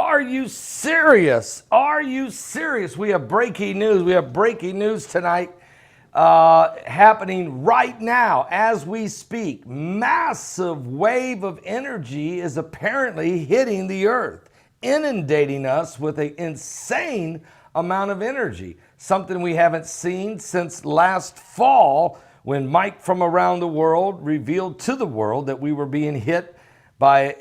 Are you serious? Are you serious? We have breaking news. We have breaking news tonight happening right now as we speak. Massive wave of energy is apparently hitting the earth, inundating us with an insane amount of energy. Something we haven't seen since last fall when Mike from around the world revealed to the world that we were being hit by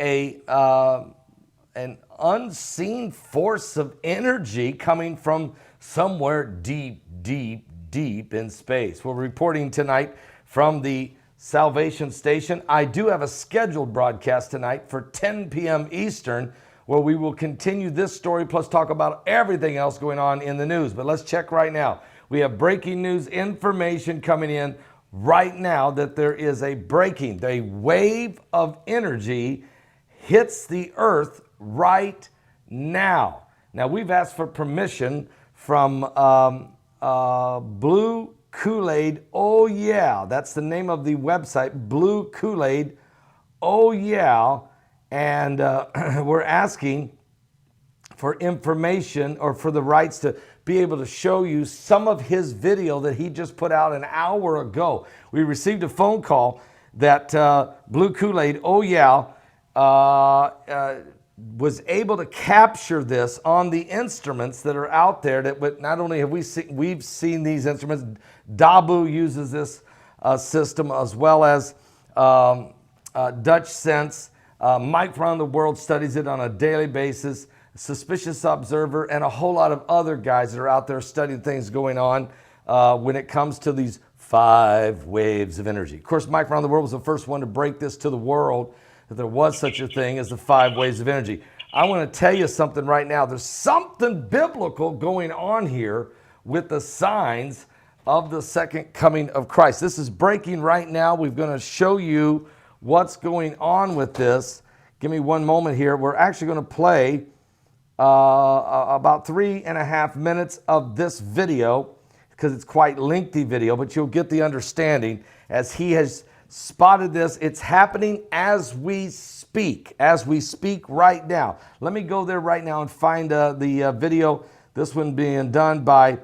an unseen force of energy coming from somewhere deep, deep, deep in space. We're reporting tonight from the Salvation Station. I do have a scheduled broadcast tonight for 10 p.m. Eastern where we will continue this story plus talk about everything else going on in the news. But let's check right now. We have breaking news information coming in right now that there is a wave of energy hits the earth right now. Now, we've asked for permission from Blue Kool-Aid. Oh, yeah. That's the name of the website, Blue Kool-Aid. Oh, yeah. And we're asking for information or for the rights to be able to show you some of his video that he just put out an hour ago. We received a phone call that Blue Kool-Aid, oh, yeah, was able to capture this on the instruments that are out there. That not only have we've seen these instruments, Dabu uses this system as well as Dutch Sense. Mike from around the world studies it on a daily basis. Suspicious Observer and a whole lot of other guys that are out there studying things going on when it comes to these 5 waves of energy. Of course, Mike from around the world was the first one to break this to the world, that there was such a thing as the 5 waves of energy. I want to tell you something right now. There's something biblical going on here with the signs of the second coming of Christ. This is breaking right now. We're going to show you what's going on with this. Give me one moment here. We're actually going to play about 3.5 minutes of this video because it's quite lengthy video, but you'll get the understanding as he has spotted this. It's happening as we speak right now. Let me go there right now and find the video. This one being done by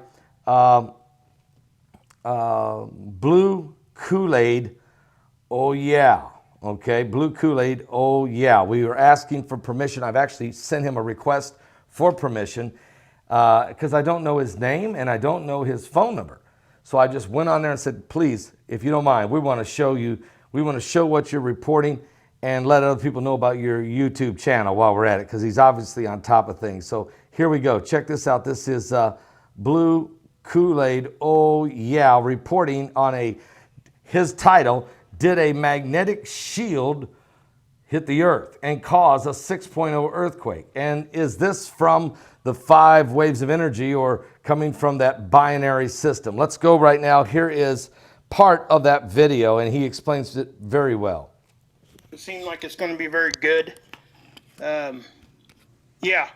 Blue Kool-Aid. Oh yeah. Okay, Blue Kool-Aid. Oh yeah. We were asking for permission. I've actually sent him a request for permission because I don't know his name and I don't know his phone number. So I just went on there and said, please, if you don't mind, we want to show you, we want to show what you're reporting and let other people know about your YouTube channel while we're at it, because he's obviously on top of things. So here we go. Check this out. This is Blue Kool-Aid. Oh, yeah. Reporting on his title, did a magnetic shield hit the earth and cause a 6.0 earthquake? And is this from the 5 waves of energy or coming from that binary system? Let's go right now. Here is part of that video, and he explains it very well. It seems like it's going to be very good. Yeah.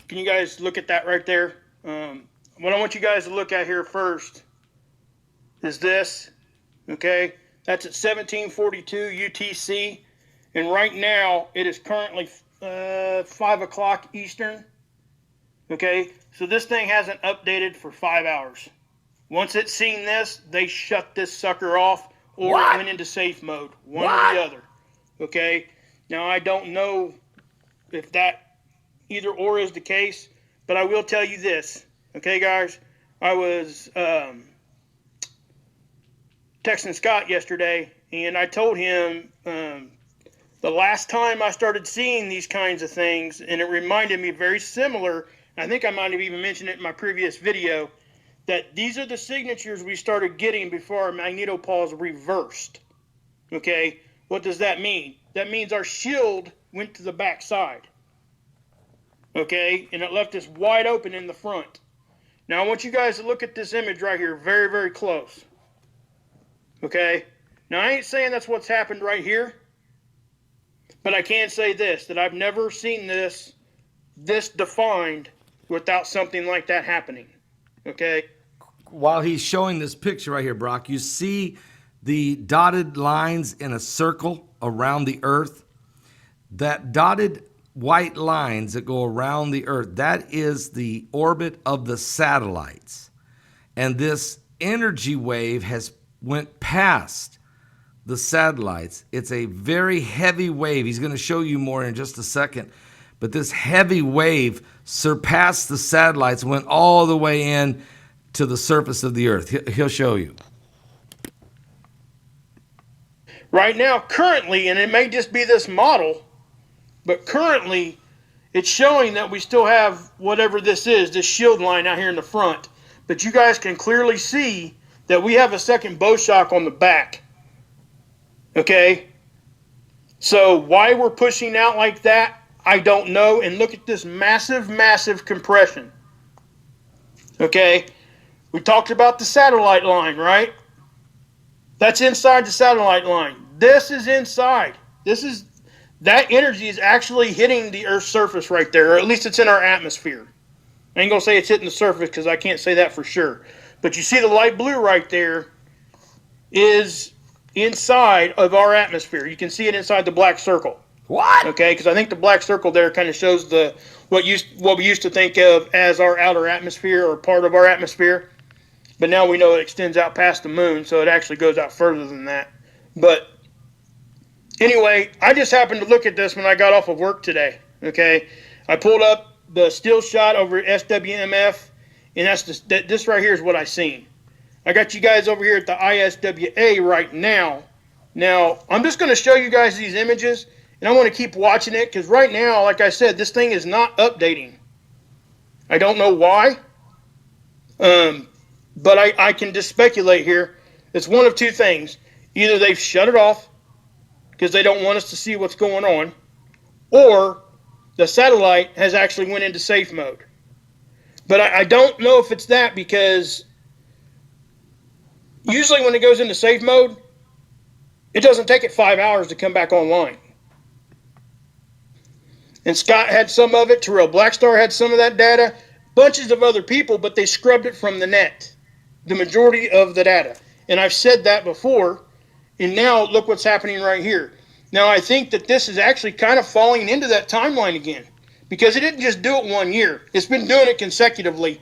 Can you guys look at that right there? What I want you guys to look at here first is this. Okay. That's at 1742 UTC. And right now it is currently 5 o'clock Eastern. Okay. So this thing hasn't updated for 5 hours. Once it's seen this, they shut this sucker off or it went into safe mode. One or the other. Okay. Now I don't know if that either or is the case, but I will tell you this. Okay, guys. I was texting Scott yesterday, and I told him the last time I started seeing these kinds of things, and it reminded me very similar, I think I might have even mentioned it in my previous video, that these are the signatures we started getting before our magnetopause reversed. Okay, what does that mean? That means our shield went to the back side. Okay, and it left us wide open in the front. Now I want you guys to look at this image right here very, very close. Okay, now I ain't saying that's what's happened right here, but I can say this, that I've never seen this defined without something like that happening. Okay. While he's showing this picture right here, Brock, you see the dotted lines in a circle around the earth. That dotted white lines that go around the Earth, that is the orbit of the satellites. And this energy wave has went past the satellites. It's a very heavy wave. He's going to show you more in just a second. But this heavy wave surpassed the satellites, went all the way in to the surface of the Earth. He'll show you. Right now, currently, and it may just be this model, but currently it's showing that we still have whatever this is, this shield line out here in the front. But you guys can clearly see that we have a second bow shock on the back. Okay? So why we're pushing out like that, I don't know. And look at this massive, massive compression. Okay? We talked about the satellite line, right? That's inside the satellite line. This is inside. That energy is actually hitting the Earth's surface right there, or at least it's in our atmosphere. I ain't going to say it's hitting the surface because I can't say that for sure. But you see the light blue right there is inside of our atmosphere. You can see it inside the black circle. What? Okay, because I think the black circle there kind of shows what we used to think of as our outer atmosphere or part of our atmosphere. But now we know it extends out past the moon, so it actually goes out further than that. But anyway, I just happened to look at this when I got off of work today. Okay, I pulled up the still shot over SWMF, and this right here is what I seen. I got you guys over here at the ISWA right now. Now, I'm just going to show you guys these images, and I want to keep watching it, because right now, like I said, this thing is not updating. I don't know why, but I can just speculate here. It's one of two things. Either they've shut it off because they don't want us to see what's going on, or the satellite has actually went into safe mode. But I don't know if it's that, because usually when it goes into safe mode, it doesn't take it 5 hours to come back online. And Scott had some of it. Terrell Blackstar had some of that data. Bunches of other people, but they scrubbed it from the net. The majority of the data. And I've said that before. And now look what's happening right here. Now I think that this is actually kind of falling into that timeline again. Because it didn't just do it 1 year. It's been doing it consecutively.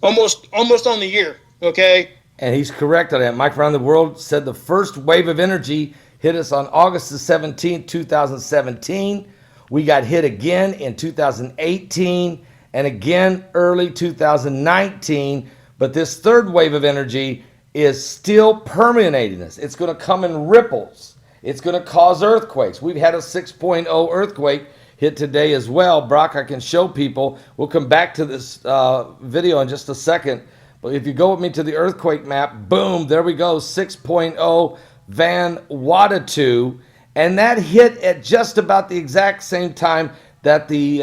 Almost on the year. Okay? And he's correct on that. Mike Around the World said the first wave of energy hit us on August the 17th, 2017. We got hit again in 2018 and again early 2019. But this third wave of energy is still permeating us. It's going to come in ripples. It's going to cause earthquakes. We've had a 6.0 earthquake hit today as well. Brock, I can show people. We'll come back to this video in just a second. But if you go with me to the earthquake map, boom, there we go, 6.0 Vanuatu. And that hit at just about the exact same time that the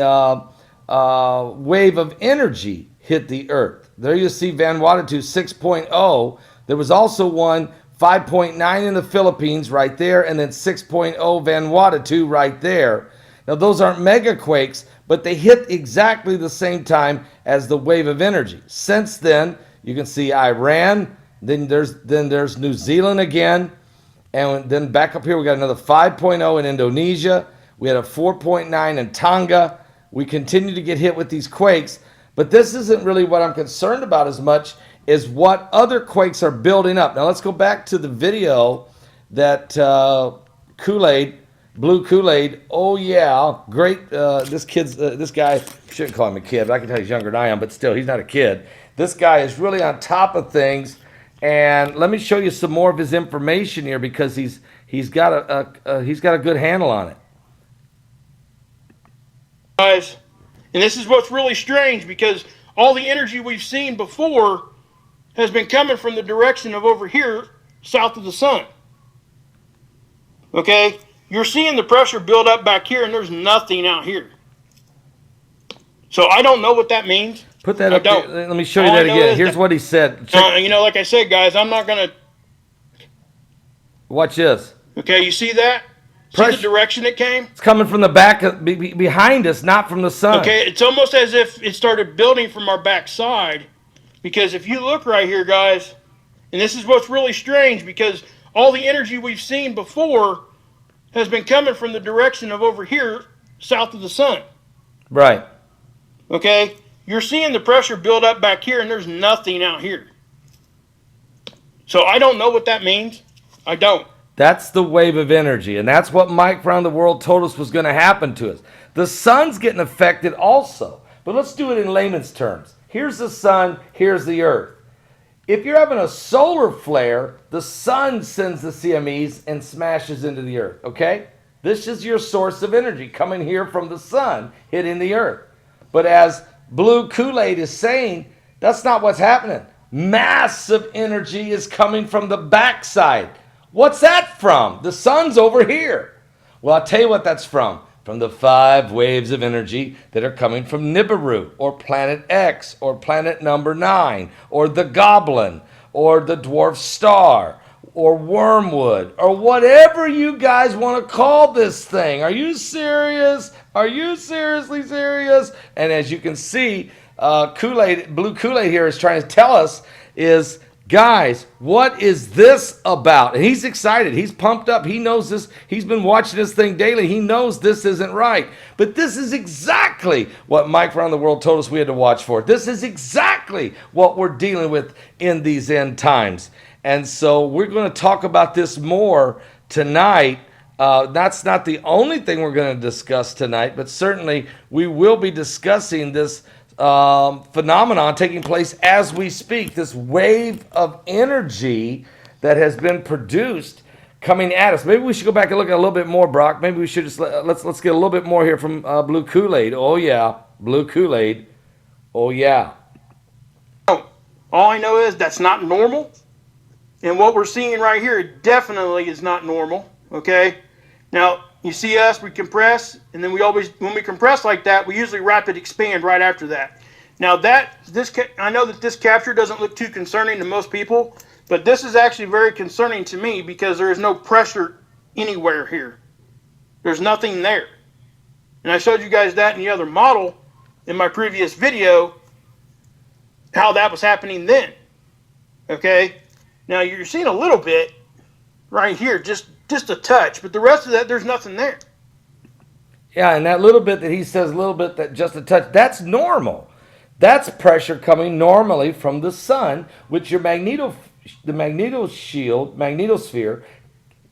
wave of energy hit the Earth. There you see Vanuatu 6.0. There was also one 5.9 in the Philippines right there, and then 6.0 Vanuatu right there. Now those aren't megaquakes, but they hit exactly the same time as the wave of energy. Since then, you can see Iran, then there's New Zealand again, and then back up here we got another 5.0 in Indonesia. We had a 4.9 in Tonga. We continue to get hit with these quakes, but this isn't really what I'm concerned about as much as what other quakes are building up. Now let's go back to the video that Blue Kool-Aid, oh yeah, great. This guy, shouldn't call him a kid, but I can tell he's younger than I am, but still, he's not a kid. This guy is really on top of things, and let me show you some more of his information here because he's got a good handle on it. Guys, and this is what's really strange, because all the energy we've seen before has been coming from the direction of over here, south of the sun. Okay? You're seeing the pressure build up back here, and there's nothing out here. So I don't know what that means. Put that up there. Let me show you that again. Here's what he said. Like I said, guys, I'm not going to... Watch this. Okay, you see that? See the direction it came? It's coming from the back, behind us, not from the sun. Okay, it's almost as if it started building from our back side. Because if you look right here, guys, and this is what's really strange, because all the energy we've seen before has been coming from the direction of over here, south of the sun. Right. Okay? You're seeing the pressure build up back here, and there's nothing out here. So I don't know what that means. I don't. That's the wave of energy, and that's what Mike from Around the World told us was going to happen to us. The sun's getting affected also, but let's do it in layman's terms. Here's the sun, here's the earth. If you're having a solar flare, the sun sends the CMEs and smashes into the earth, okay? This is your source of energy coming here from the sun hitting the earth. But as Blue Kool-Aid is saying, that's not what's happening. Massive energy is coming from the backside. What's that from? The sun's over here. Well, I'll tell you what that's from. From the 5 waves of energy that are coming from Nibiru, or Planet X, or Planet Number 9, or the Goblin, or the Dwarf Star, or Wormwood, or whatever you guys want to call this thing. Are you serious? Are you seriously serious? And as you can see, Kool-Aid, Blue Kool-Aid here is trying to tell us is, guys, what is this about? And he's excited. He's pumped up. He knows this. He's been watching this thing daily. He knows this isn't right. But this is exactly what Mike from Around the World told us we had to watch for. This is exactly what we're dealing with in these end times. And so we're going to talk about this more tonight. That's not the only thing we're going to discuss tonight, but certainly we will be discussing this phenomenon taking place as we speak, this wave of energy that has been produced coming at us. Maybe we should go back and look at a little bit more, Brock. Maybe we should just let's get a little bit more here from Blue Kool-Aid. Oh yeah, Blue Kool-Aid. Oh yeah. All I know is that's not normal, and what we're seeing right here definitely is not normal. Okay, now you see us, we compress, and then when we compress like that, we usually rapid expand right after that. Now I know that this capture doesn't look too concerning to most people, but this is actually very concerning to me because there is no pressure anywhere here. There's nothing there. And I showed you guys that in the other model in my previous video, how that was happening then. Okay? Now you're seeing a little bit right here, just a touch, but the rest of that, there's nothing there. Yeah, and that little bit that he says, a little bit that just a touch, that's normal. That's pressure coming normally from the sun, which the magnetosphere,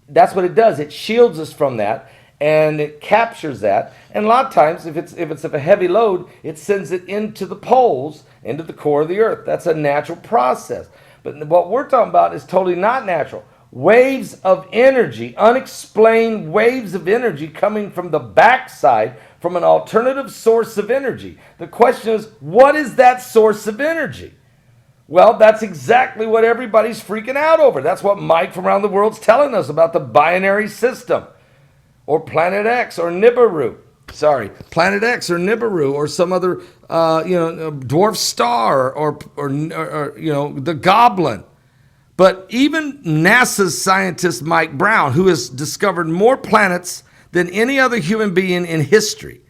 that's what it does. It shields us from that, and it captures that. And a lot of times, if it's of a heavy load, it sends it into the poles, into the core of the earth. That's a natural process. But what we're talking about is totally not natural. Waves of energy, unexplained waves of energy coming from the backside, from an alternative source of energy. The question is, what is that source of energy? Well, that's exactly what everybody's freaking out over. That's what Mike from Around the World's telling us about the binary system, or Planet X, or Nibiru. Planet X or Nibiru, or some other, dwarf star, or the Goblin. But even NASA's scientist Mike Brown, who has discovered more planets than any other human being in history,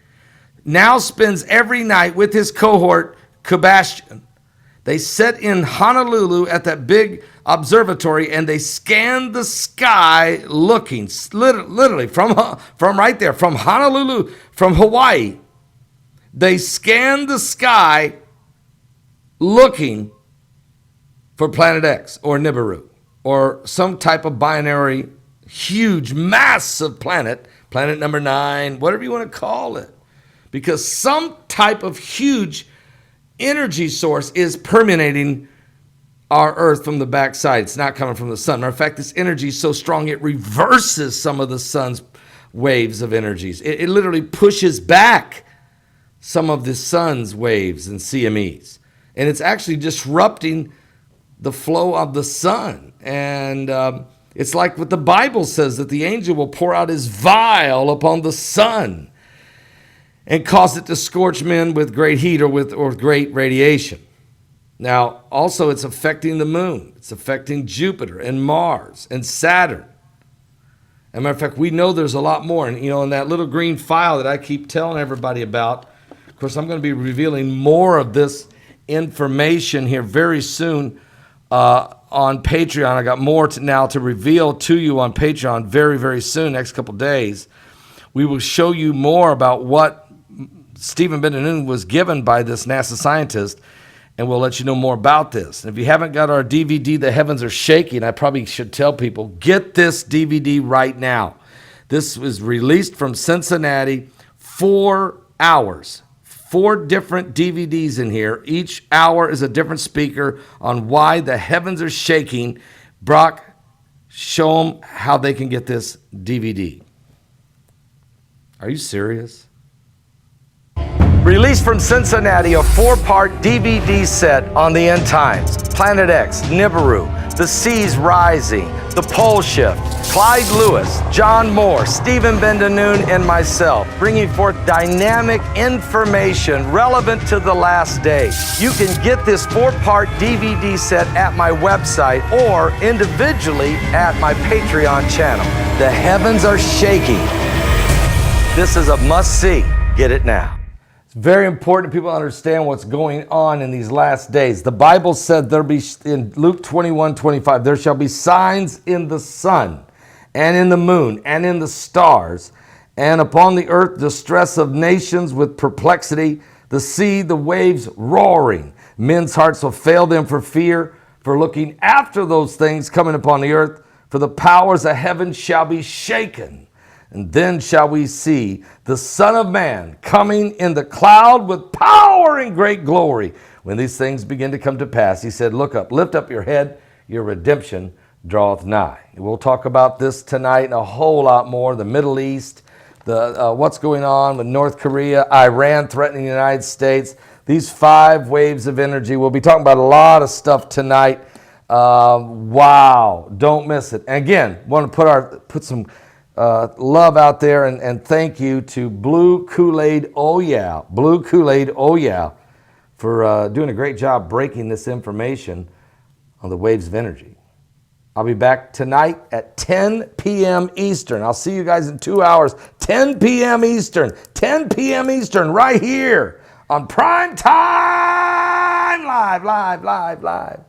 now spends every night with his cohort, Sebastian. They sit in Honolulu at that big observatory, and they scan the sky looking, literally from right there, from Honolulu, from Hawaii. They scan the sky looking for Planet X or Nibiru or some type of binary, huge, massive planet, Planet Number 9, whatever you want to call it. Because some type of huge energy source is permeating our Earth from the backside. It's not coming from the sun. Matter of fact, this energy is so strong it reverses some of the sun's waves of energies. It literally pushes back some of the sun's waves and CMEs. And it's actually disrupting the flow of the sun. And it's like what the Bible says, that the angel will pour out his vial upon the sun and cause it to scorch men with great heat or with great radiation. Now, also it's affecting the moon. It's affecting Jupiter and Mars and Saturn. As a matter of fact, we know there's a lot more. And, in that little green file that I keep telling everybody about, of course, I'm going to be revealing more of this information here very soon on Patreon. I got more now to reveal to you on Patreon very, very soon, next couple days. we will show you more about what Stephen Ben-Nun was given by this NASA scientist, and we'll let you know more about this. And if you haven't got our DVD, The Heavens Are Shaking, I probably should tell people, get this DVD right now. This was released from Cincinnati, 4 hours. 4 different DVDs in here. Each hour is a different speaker on why the heavens are shaking. Brock, show them how they can get this DVD. Are you serious? Released from Cincinnati, a 4-part DVD set on the end times. Planet X, Nibiru, The Seas Rising, The Pole Shift, Clyde Lewis, John Moore, Stephen Ben-Nun, and myself, bringing forth dynamic information relevant to the last day. You can get this 4-part DVD set at my website or individually at my Patreon channel. The heavens are shaking. This is a must-see. Get it now. It's very important people understand what's going on in these last days. The Bible said there be, in Luke 21:25, there shall be signs in the sun and in the moon and in the stars, and upon the earth distress of nations with perplexity, the sea, the waves roaring. Men's hearts will fail them for fear, for looking after those things coming upon the earth, for the powers of heaven shall be shaken. And then shall we see the Son of Man coming in the cloud with power and great glory. When these things begin to come to pass, he said, look up, lift up your head, your redemption draweth nigh. We'll talk about this tonight and a whole lot more. The Middle East, what's going on with North Korea, Iran threatening the United States, these 5 waves of energy. We'll be talking about a lot of stuff tonight. Wow, don't miss it. And again, want to put some love out there and thank you to Blue Kool-Aid Oh Yeah, Blue Kool-Aid Oh Yeah, for doing a great job breaking this information on the waves of energy. I'll be back tonight at 10 p.m. Eastern. I'll see you guys in 2 hours, 10 p.m. Eastern, 10 p.m. Eastern, right here on Prime Time Live.